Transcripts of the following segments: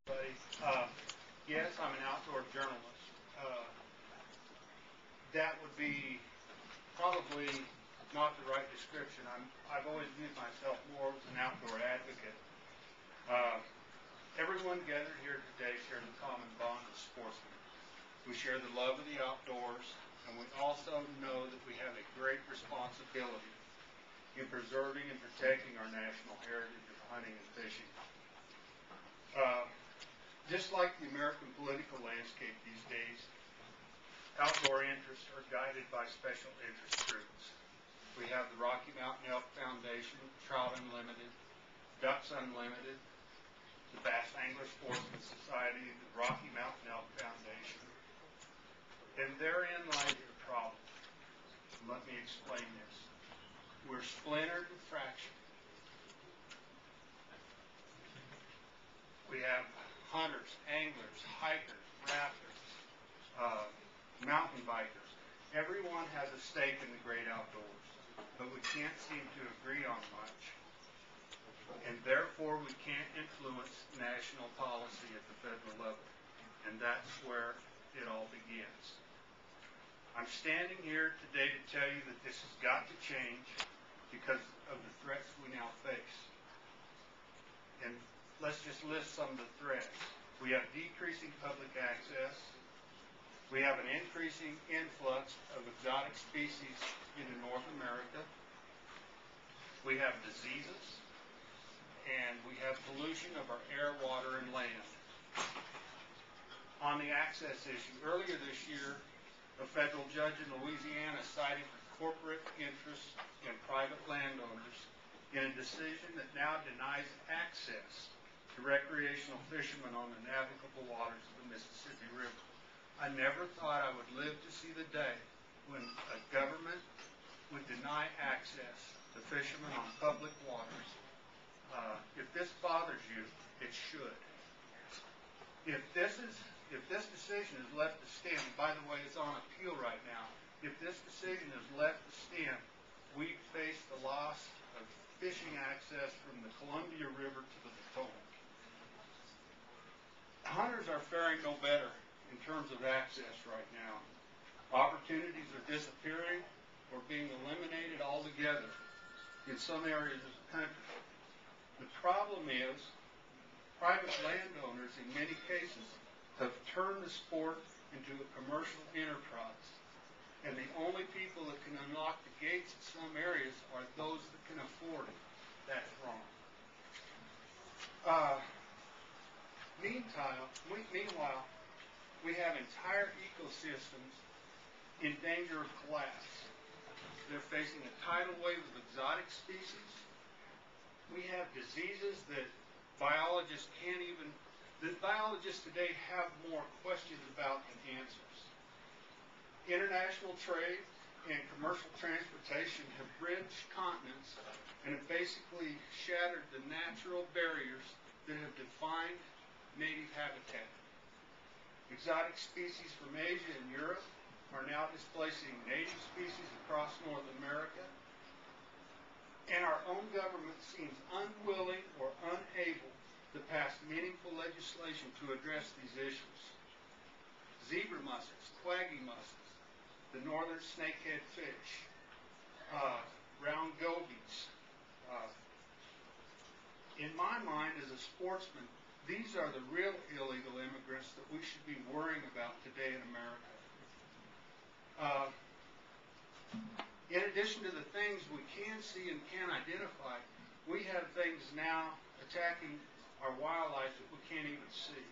Buddy. Yes, I'm an outdoor journalist. That would be probably not the right description. I've always viewed myself more as an outdoor advocate. Uh, Everyone gathered here today shares a common bond of sportsmen. We share the love of the outdoors, and we also know that we have a great responsibility in preserving and protecting our national heritage of hunting and fishing. Just like the American political landscape these days, outdoor interests are guided by special interest groups. We have the Rocky Mountain Elk Foundation, Trout Unlimited, Ducks Unlimited, the Bass Angler Sportsman Society, the Rocky Mountain Elk Foundation. And therein lies the problem. Let me explain this. We're splintered and fractured. We have hunters, anglers, hikers, rafters, mountain bikers. Everyone has a stake in the great outdoors, but we can't seem to agree on much. And therefore, we can't influence national policy at the federal level. And that's where it all begins. I'm standing here today to tell you that this has got to change because of the threats we now face. And let's just list some of the threats. We have decreasing public access. We have an increasing influx of exotic species into North America. We have diseases. And we have pollution of our air, water, and land. On the access issue, earlier this year, a federal judge in Louisiana cited corporate interests in private landowners in a decision that now denies access to recreational fishermen on the navigable waters of the Mississippi River. I never thought I would live to see the day when a government would deny access to fishermen on public waters. If this bothers you, it should. If this decision is left to stand, by the way, it's on appeal right now. If this decision is left to stand, we face the loss of fishing access from the Columbia River to the Potomac. Hunters are faring no better in terms of access right now. Opportunities are disappearing or being eliminated altogether in some areas of the country. The problem is private landowners in many cases have turned the sport into a commercial enterprise. And the only people that can unlock the gates in some areas are those that can afford it. That's wrong. Meanwhile, we have entire ecosystems in danger of collapse. They're facing a tidal wave of exotic species. We have diseases that biologists today have more questions about than answers. International trade and commercial transportation have bridged continents and have basically shattered the natural barriers that have defined native habitat. Exotic species from Asia and Europe are now displacing native species across North America. And our own government seems unwilling or unable to pass meaningful legislation to address these issues. Zebra mussels, quaggy mussels, the northern snakehead fish, round gobies. In my mind, as a sportsman, these are the real illegal immigrants that we should be worrying about today in America. In addition to the things we can see and can identify, we have things now attacking our wildlife that we can't even see.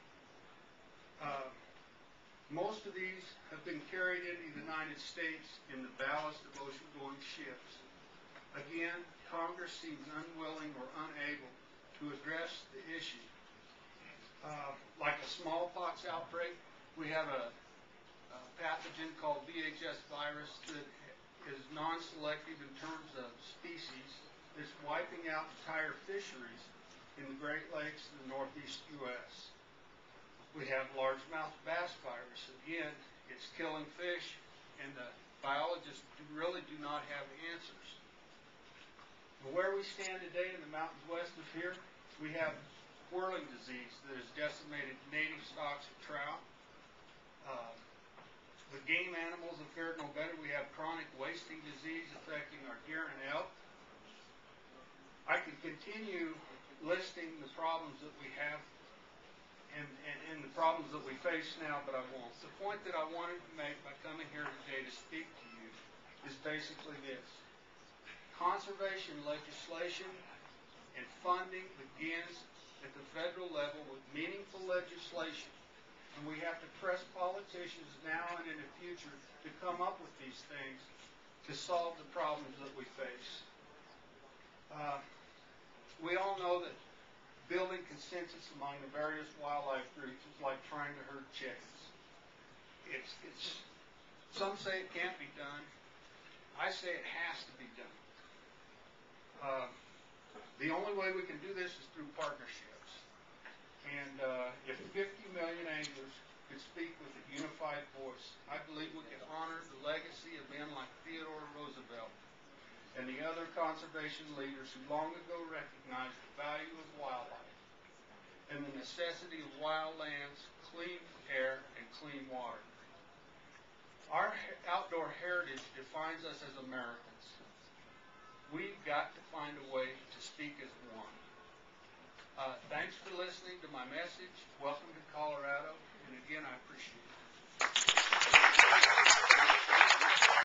Most of these have been carried into the United States in the ballast of ocean-going ships. Again, Congress seems unwilling or unable to address the issue. Like a smallpox outbreak, we have a pathogen called VHS virus that is non-selective in terms of species. It's wiping out entire fisheries in the Great Lakes and the Northeast U.S. We have largemouth bass virus. Again, it's killing fish, and the biologists really do not have answers. But where we stand today in the mountains west of here, we have whirling disease that has decimated native stocks of trout. The game animals have fared no better. We have chronic wasting disease affecting our deer and elk. I could continue listing the problems that we have and the problems that we face now, but I won't. The point that I wanted to make by coming here today to speak to you is basically this. Conservation legislation and funding begins at the federal level with meaningful legislation. And we have to press politicians now and in the future to come up with these things to solve the problems that we face. We all know that building consensus among the various wildlife groups is like trying to herd chickens. Some say it can't be done. I say it has to be done. The only way we can do this is through partnerships. And if 50 million anglers could speak with a unified voice, I believe we could honor the legacy of men like Theodore Roosevelt and the other conservation leaders who long ago recognized the value of wildlife and the necessity of wild lands, clean air, and clean water. Our outdoor heritage defines us as Americans. We've got to find a way to speak as one. Thanks for listening to my message. Welcome to Colorado. And again, I appreciate it.